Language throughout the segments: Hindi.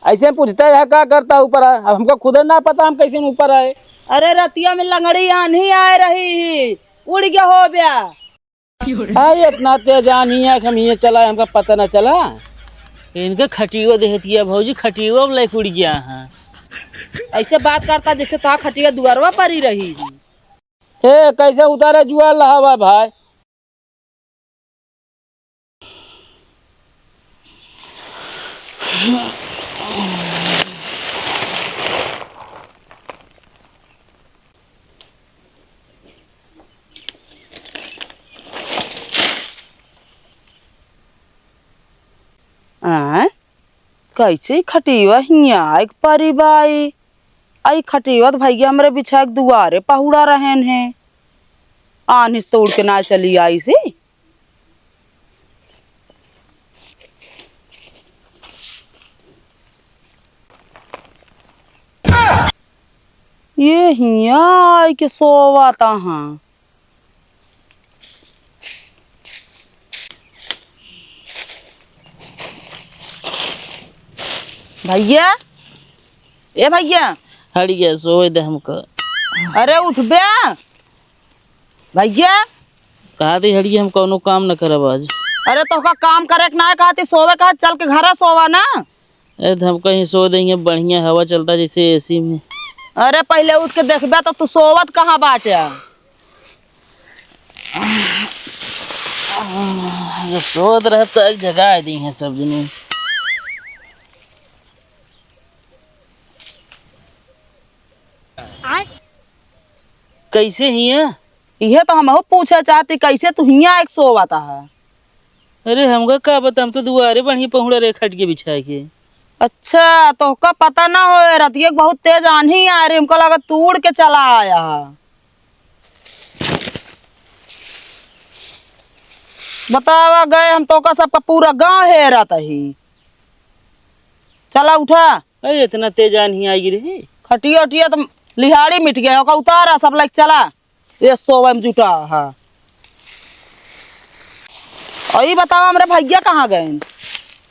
ऐसे पूछता है क्या करता ऊपर आए, अब हमको खुद ना पता हम कैसे ऊपर आए। अरे रतिया में लंगड़ी आंधी आ रही ही, उड़ गया हो गया। हाय इतना तेज आनी है कि हम ये चला हमका पता न चला। इनका खटियो देहतिया भौजी, खटियो में उड़ गया है। ऐसे बात करता जैसे तो खटिया दुआरवा पर ही रही। ए कैसे उतारे जुआ लहावा भाई। कैसे खटिया हिया एक परी बाई आई खटिया तो भैया हमरे बिछा एक दुआरे पहुड़ा रहन है आनिस तोड़ के ना चली आई सी। ये हिया आई के सोवाता हाँ। भैया ए भैया हट गया सोए दे हमको। अरे उठ बे भैया। कहा थी हड़िया हम कोनो काम न करब आज। अरे तो का काम करे के ना कहती सोवे कहा चल के घर सोवा ना। हम कहीं सो देंगे, बढ़िया हवा चलता जैसे एसी में। अरे पहले उठ के देखबे तो तू सोवत कहाँ बाटे। जब सोत रह तो एक जगह दी है सब जने। कैसे हिया? ये तो हम पूछे चाहती कैसे तू हिया एक सोवाता है। अरे हमका का बता, हम तो दुआरे बढ़िया पहुड़ा रे खट के बिछा के। अच्छा तो का पता ना हो रतिया बहुत तेज आंधी आ रही, हमको लगा तू उड़ के चला आया। बतावा गए हम तो का सबका पूरा गांव हेरत ही। चला उठा। अरे इतना तेज आनी आई रे। खटिया उटिया तो लिहाड़ी मिट गया का उतारा सब लाइक चला ये सोवे में जुटा है। और ये बताओ हमारे भैया कहाँ गए?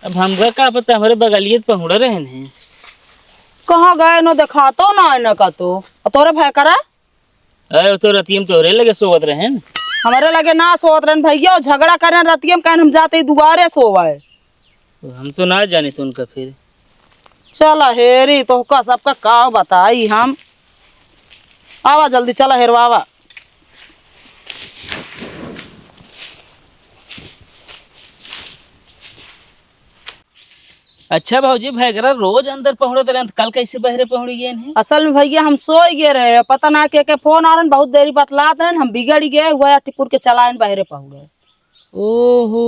अब हमका का पता, हमारे बगलिए पहुड़ा रहे हैं। कहाँ गए नो देखा तो ना न का तो तोरे भाई करा। अरे तो रतियम तोरे लगे सोवत रहे। हमारे लगे ना सोत रहे भैया, झगड़ा करे रतियम कहन हम जाते दुआरे सोवे। हम तो ना जाने तो उनका फिर। चला हेरी तो का सबका का बताई हम। आवा जल्दी चला हेरवावा। अच्छा भाजी भैगरा रोज अंदर पहुंचते रहे, कल कैसे बहरे पहुंच गए हैं? असल में भैया हम सो गए रहे, पता ना के फोन आ रहे बहुत देरी बतलात रहे, हम बिगड़ गए हुआ टिपुर के चलाएन बहरे पहुंचे। ओहो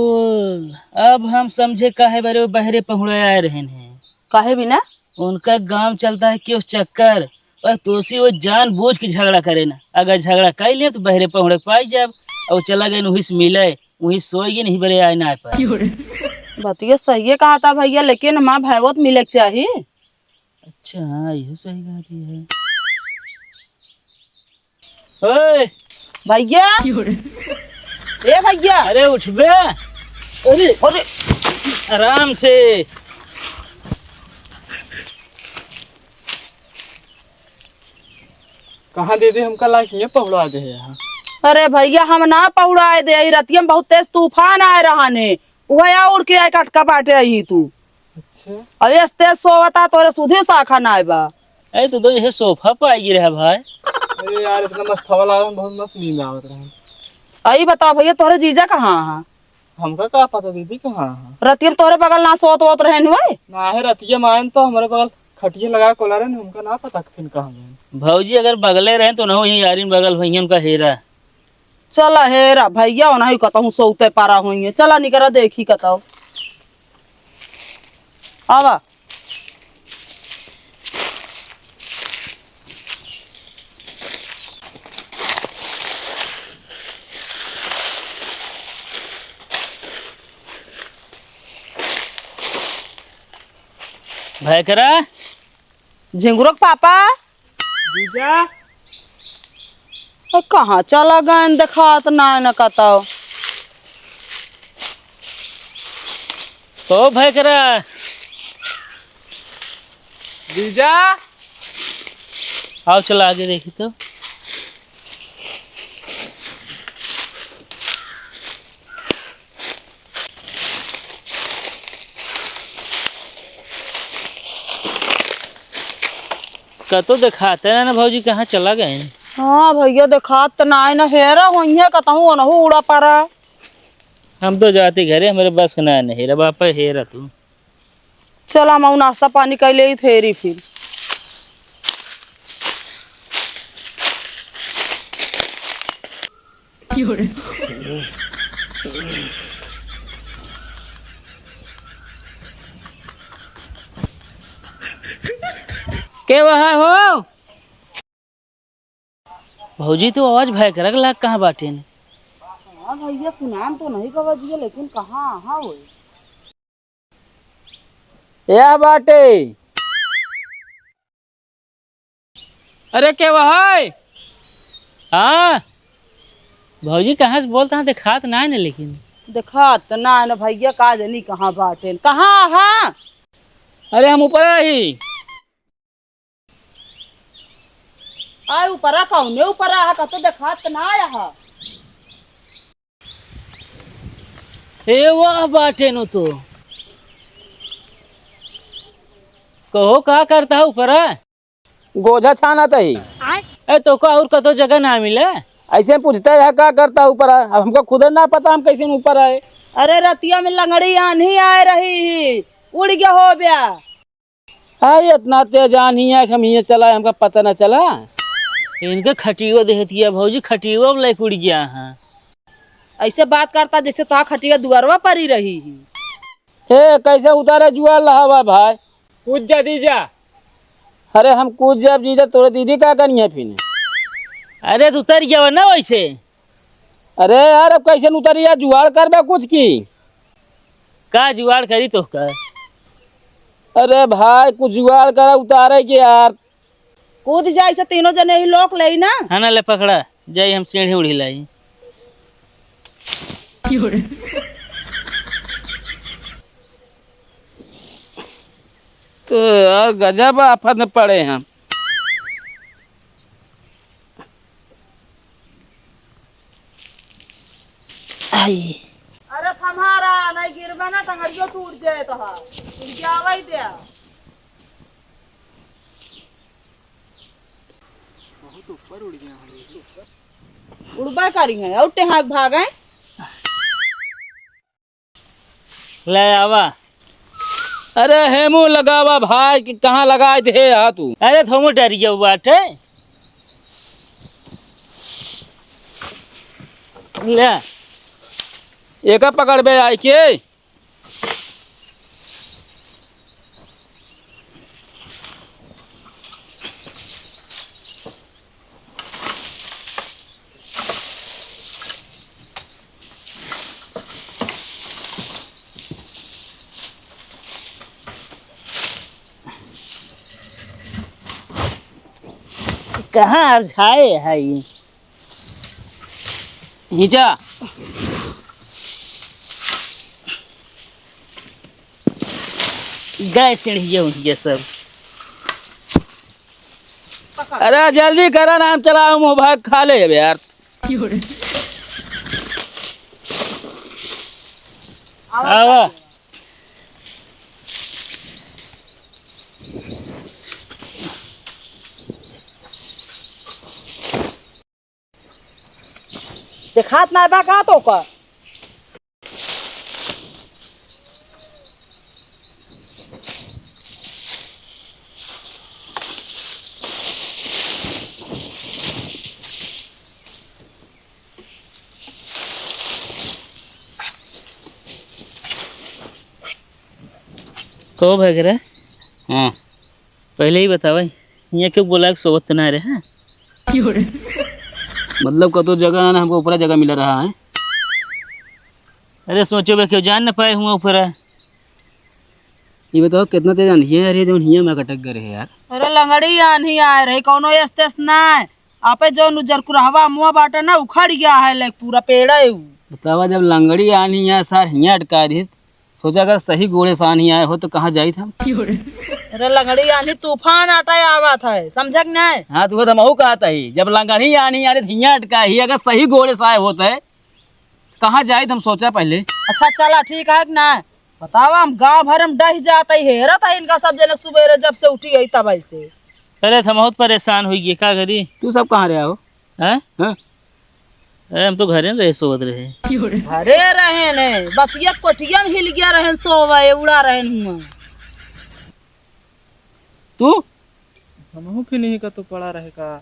अब हम समझे काहे बारे वो बहरे पहुंचे आए रहे हैं। काहे बिना उनका गांव चलता है कि उस चक्कर और तोसी वो जान बूझ के झगड़ा करे ना। अगर झगड़ा कर ले तो बहरे पहुंचे पाई जब और चला गए वही से मिले वही सोएगी नहीं बरे आए ना पाए। बतिया सही कहा था भैया, लेकिन माँ भैवत मिले के चाहिए। अच्छा हाँ यही सही बात है। ओए भैया ए भैया। अरे उठ बे। अरे अरे आराम से। कहाँ दीदी हमका लाइक ये पहुड़ा दे यहाँ। अरे भैया हम ना पहुड़ाए दे रतिया में बहुत तेज तूफान आए रहा ने वह उड़ के आए कटका बाटे आई तू। अच्छा अब इस तेज सोवता तोरे सुधी शाखा ना बा। अरे तो ये सोफा पाई रहा भाई। अरे यार इतना मस्त हवा लगा, बहुत मस्त नींद आवत रहा। आई बताओ भैया तोरे जीजा कहाँ है? हमका का पता दीदी कहाँ है। रतिया तोरे बगल ना सोत वोत रहे हुए ना है रतिया मायन तो हमारे बगल खटिया लगा कोला रहे, हमका ना पता फिर कहाँ गए। भाजी अगर बगले रहे तो ना यही यारिन बगल भैया उनका हेरा। चला हेरा भैया नहीं कहता सोते पारा हुई चला निकरा देखी कहता आवा। भैकरा झिंगुरक पापा जीजा कहाँ चला गए देखा ना न कहता। ओ भैकरा जीजा आओ चला आगे देखी तो। कतो दिखाते ना भौजी कहाँ चला गए। हाँ भैया देखा तो ना ना हेरा होइहे कतहु ओनहु उड़ा पारा। हम तो जाते घरे हमारे बस का ना हेरा बापा हेरा तू। चल हम नाश्ता पानी कैले ही थेरी फिर। के वहाँ हो भौजी तो आवाज भय कर लाग कहाँ बाटे ने। हाँ भैया सुनाम तो नहीं कवजिए लेकिन कहाँ हाँ वो या बाटे। अरे के वहाय हाँ भौजी कहाँ से बोलता है दिखात ना है ना लेकिन। देखा तो ना ना भैया का जनी कहाँ बाटे कहाँ हाँ। अरे हम ऊपर ही आय ऊपरा कौने ऊपरा है कतो देखा तो ना आया है। ए वाह बाटे नो तो कहो क्या करता है ऊपर गोजा छाना तही ए तो का और कतो जगह ना मिले। ऐसे पूछते है क्या करता ऊपर अब हमको खुद ना पता हम कैसे ऊपर आए। अरे रतिया में लंगड़ी आंधी आ रही ही उड़ गया हो गया। हाय इतना तेज आनी है कि हम ये चला हमका पता ना चला। इनके खटियो देती है भौजी खटियो लाइक उड़ गया हाँ। ऐसे बात करता जैसे तो खटिया दुआरवा पर ही रही ही। हे कैसे उतारे जुआ लहावा भाई कूद जा दीजा। अरे हम कूद जब जीजा तोरे दीदी क्या करनी है फिर। अरे तो उतर गया ना वैसे। अरे यार अब कैसे उतरिया जुआड़ कर कुछ की। का जुगाड़ करी तो का। अरे भाई कुछ जुगाड़ कर उतारे के यार। कूद जाए से तीनों जने ही लोग ले ना। है ना ले पकड़ा जाई हम सीढ़ी उड़ी लाई। तो यार गजब आफत में पड़े हम। आई अरे तुम्हारा नहीं गिरबा ना टंगरियो टूट जाए तो हा क्या वही दे बहुत ऊपर उड़ गया उड़बा करी है और टेहाक भागे। ले आवा। अरे हेमू लगावा भाई कि कहाँ लगाए थे यहाँ तू। अरे थोमो डर गया बाटे ले एक पकड़ बे आई के। कहाँ अरझाए है ये नीचा गए सीढ़ी ये सब। अरे जल्दी करा नाम चलाओ मोबाइल खा ले यार। आवा देखात ना बा का तो का। कहो भाग रहा हाँ पहले ही बतावा यहाँ क्यों बोला सोबत तो ना रहे। मतलब कतो जगह ना हमको ऊपर जगह मिल रहा है। अरे सोचो भाई क्यों जान ना पाए हुआ ऊपर। ये बताओ कितना तेज आंधी है यार ये जो हिया में कटक गए है यार। अरे लंगड़ी आंधी आ रही कौनो स्टेस ना आपे जो जरकुरहवा मुआ बाटा ना उखड़ गया है लाइक पूरा पेड़ है। बतावा जब लंगड़ी आनी है सर हिया अटका दी सोचा अगर सही घोड़े सान ही आए हो तो कहाँ जाई था। अरे लंगड़ी आनी तूफान आटा आवा था, समझक नहीं? हाँ तो हम कहा था ही जब लंगड़ी आनी यानी हिया अटका ही अगर सही घोड़े से आए होते कहाँ जाए हम सोचा पहले। अच्छा चला ठीक है कि ना बतावा, हम गांव भर में डह जाते हेरत है इनका सब जन सुबह जब से उठी गई तब से। अरे हम बहुत परेशान हुई गए, का करी? तू सब कहाँ रहा हो? हैं? हाँ? अरे हम तो घरे न रहे, सोवत रहे। घरे रहे ने बस ये कोठिया में हिल गया रहे, सोवे उड़ा रहे हुआ। तू हमहू के नहीं का तो पड़ा रहेगा।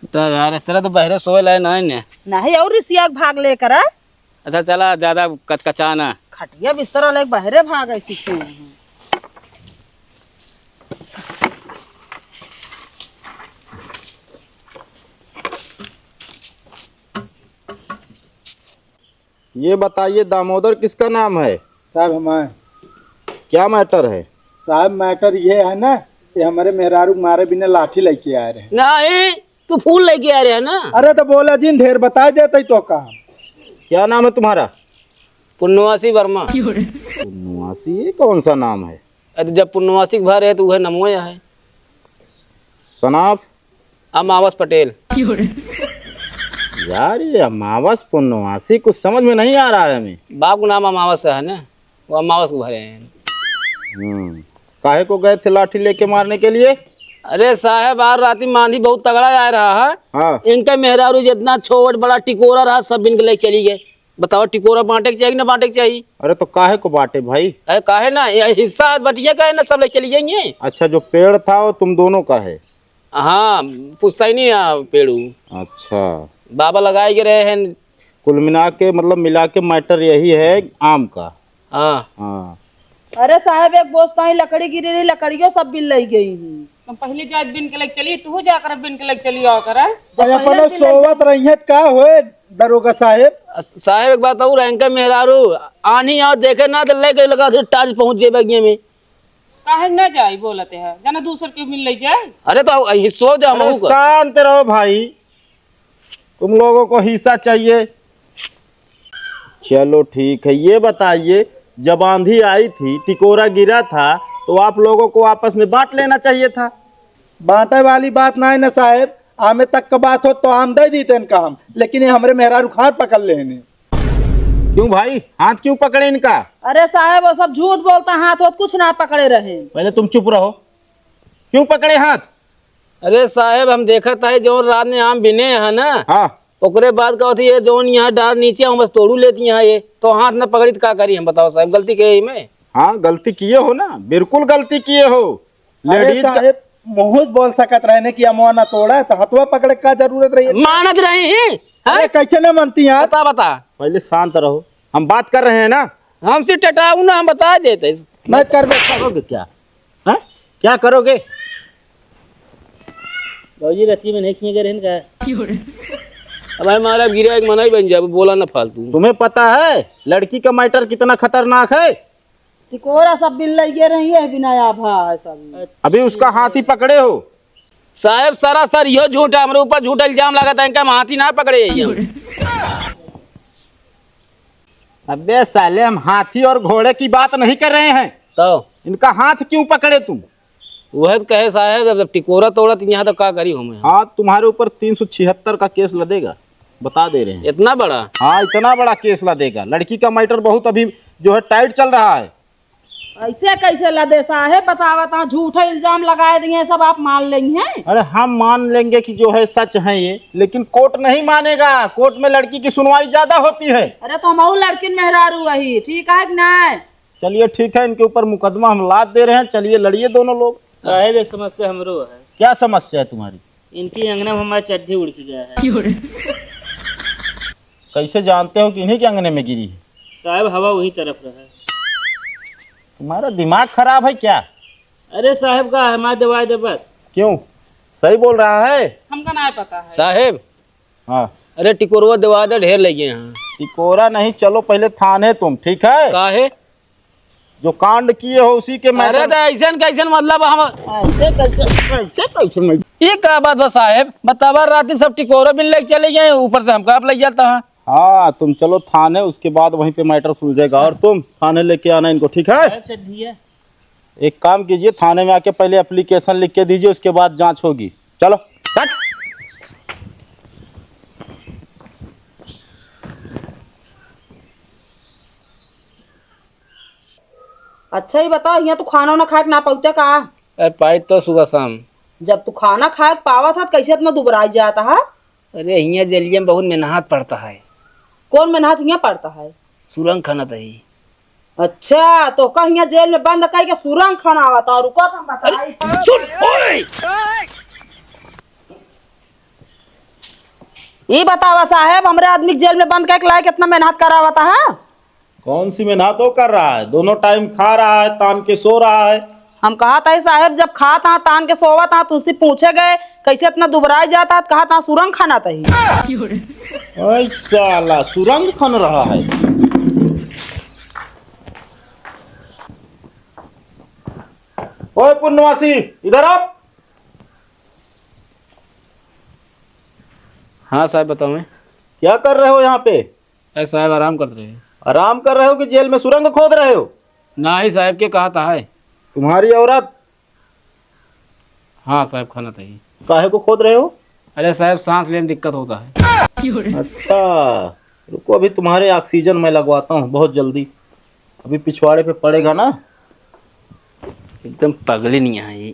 तो यार इस तरह तो बहरे सोए लाए ना ने। नहीं और रिसिया के भाग लेकर आ। अच्छा चला ज्यादा कचकचा ना। खटिया बिस्तर लेके बहरे भाग ऐसी क्यों? ये बताइए दामोदर किसका नाम है? साहब हमारे क्या मैटर है? साहब मैटर ये है ना, ये हमारे मेहरारू मारे बिना लाठी लेके आ रहे हैं। नहीं तू फूल लेके आ रहे है ना। अरे तो बोला जिन ढेर बता देते तो काम। क्या नाम है तुम्हारा? पुण्यवासी वर्मा। पुण्यवासी, ये कौन सा नाम है? अरे जब पुण्यवासी के भर है तो वह नमोया है। सनाफ? अमावस पटेल। यार ये अमावस पुण्यवासी कुछ समझ में नहीं आ रहा है हमें। बाप का नाम अमावस है ना, वो अमावस को भरे हैं। काहे को गए थे लाठी लेके मारने के लिए? अरे साहब आज राती मांझी बहुत तगड़ा आ रहा है। हाँ। इनका मेहरारू जितना छोट बड़ा टिकोरा रहा सब इनके ले चली गए। बताओ टिकोरा बांटे के चाहिए ना बांटे के चाहिए? अरे तो काहे को बांटे भाई? अरे काहे ना, ये हिस्सा बटिया का है ना, सब ले चली जाएंगे। अच्छा जो पेड़ था वो तुम दोनों का है? हाँ पूछता ही नहीं पेड़ू। अच्छा बाबा लगाए के रहे हैं। कुल मिला के मतलब मिला के मैटर यही है आम का। हाँ हाँ अरे साहब एक बोझता ही लकड़ी गिरी रही, लकड़ियों सब बिल लई गई हैं। तुम पहले जात बिन के लग चली, तू जाकर बिन के लग चली आकर। अपना सोवत रही है का होए दरोगा साहेब? साहब एक बात और इनका मेहरारू आनी आओ देखे ना तो ले गए लगा टार्च पहुंच जाए बगिए में। काहे न जाई बोलते है जाना दूसर के मिल ले जाए। अरे तो हिस्सो दे अरे हम शांत रहो भाई, तुम लोगों को हिस्सा चाहिए। चलो ठीक है, ये बताइए जब आंधी आई थी टिकोरा गिरा था तो आप लोगों को आपस में बांट लेना चाहिए था। बांटे वाली बात ना है ना साहेब, आमे तक का बात हो तो आम दे दी तेन काम, लेकिन ये हमारे मेहरारू हाथ पकड़ ले ने। क्यों भाई, हाथ क्यों पकड़े इनका? अरे साहब वो सब झूठ बोलता, हाथ होत कुछ ना पकड़े रहे। पहले तुम चुप रहो, क्यों पकड़े हाथ? अरे साहब हम देखा था जो रात में आम बिने है ना, हाँ ओकरे बाद का होती है जो यहाँ डार नीचे हम बस तोड़ू लेती यहाँ ये तो हाथ न पकड़ी तो क्या करी हम बताओ साहब, गलती के ही में। हाँ गलती किए हो ना, बिल्कुल गलती किए हो। अरे लेडीज का साहेब मुँह बोल सकत रहने की अमुआ ना तोड़ा तो हथुआ पकड़े का जरूरत रही है? मानत रही है। अरे कैसे न मानती यार? बता बता, पहले शांत रहो, हम बात कर रहे हैं ना। हमसे टटाऊ ना, हम बता देते। मैं कर करोगे क्या? हाँ क्या करोगे? बाबूजी रत्ती में नहीं किए गए रहने का। अब हमारा गिरा एक मना ही बन जाए, बोला ना फालतू। तुम्हें पता है लड़की का मैटर कितना खतरनाक है? टिकोरा सब बिल लई गे रही है, बिना आभा है सब। अभी उसका हाथ ही पकड़े हो। साहब सरासर यो झूठा, हमारे ऊपर झूठा इल्जाम लगा था, इनका हम हाथी ना पकड़े ये। अबे साले हम हाथी और घोड़े की बात नहीं कर रहे हैं, तो इनका हाथ क्यों पकड़े तुम? वह तो कहे साहब जब टिकोरा तोड़ा तो यहाँ तो क्या करी हूँ मैं। हाँ तुम्हारे ऊपर 376 का केस लदेगा, बता दे रहे हैं। इतना बड़ा? हाँ इतना बड़ा केस लदेगा। लड़की का मैटर बहुत अभी जो है टाइट चल रहा है। ऐसे कैसे लदे साहेब, बतावा झूठे इल्जाम लगाए दिए सब, आप मान लेंगे? अरे हम मान लेंगे कि जो है सच है ये, लेकिन कोर्ट नहीं मानेगा। कोर्ट में लड़की की सुनवाई ज्यादा होती है। अरे तो हम लड़किन मेहरारू वही ठीक है कि नहीं? चलिए ठीक है, इनके ऊपर मुकदमा हम लाद दे रहे हैं। चलिए लड़िए दोनों लोग। साहेब एक समस्या हमरो है। क्या समस्या है तुम्हारी? इनकी अंगना में हमारी चड्ढी उड़ के गया है। कैसे जानते हो कि इन्हीं के अंगने में गिरी है? साहब हवा वही तरफ रहा है। तुम्हारा दिमाग खराब है क्या? अरे साहब का हमारे दवाई दे बस। क्यों, सही बोल रहा है? हमका ना पता है साहेब। हाँ अरे टिकोरवा दवा दे, ढेर लगे यहाँ। टिकोरा नहीं, चलो पहले थाने तुम, ठीक है? काहे? जो कांड किए हो उसी के अरे मैटर। तो ऐसा कैसे मतलब हम ऐसे ये क्या बात बा साहेब, बतावा रात सब टिकोरा बिन लेके चले गए, ऊपर से हमका आप ले जाता है। हाँ तुम चलो थाने, उसके बाद वहीं पे मैटर सुलझेगा। और तुम थाने लेके आना इनको, ठीक है? अच्छा भैया। एक काम कीजिए, थाने में आके पहले एप्लीकेशन लिख के दीजिए, उसके बाद जांच होगी। चलो हट। अच्छा ही बता, यहाँ तू खाना वाना खाए के ना पहुँचे का? अरे पाई तो सुबह शाम। जब तू खाना खाए के पावा था तो कैसे इतना दुबराई जाता है? अरे यहाँ जलिये में बहुत मेहनत पड़ता है। कौन मेहनत यहाँ पड़ता है? सुरंग खाना दही। अच्छा तो कहीं जेल में बंद कई के सुरंग खाना आवता, रुको हम बताई। ये बतावा साहब, हमरे आदमी के जेल में बंद करके लाए कितना मेहनत करावता है? कौन सी मेहनत वो कर रहा है? दोनों टाइम खा रहा है, तान के सो रहा है। हम कहा था साहब, जब खा था तान के सोवा था तो उससे पूछे गए कैसे इतना दुबराई जाता है, कहा था सुरंग खाना था ही। ओए साला सुरंग खन रहा है। ओए पुण्यवासी, इधर आप। हाँ साहब बताओ। मैं क्या कर रहे हो यहाँ पे? अरे साहब आराम कर रहे हैं। आराम कर रहे हो कि जेल में सुरंग खोद रहे हो? ना ही साहब के कहा था है। तुम्हारी औरत? हाँ साहब खाना था ही। काहे को खोद रहे हो? अरे साहब सांस लेने में दिक्कत होता है। अच्छा रुको, अभी तुम्हारे ऑक्सीजन मैं लगवाता हूँ बहुत जल्दी। अभी पिछवाड़े पे पड़ेगा ना। एकदम पगली नहीं है ये।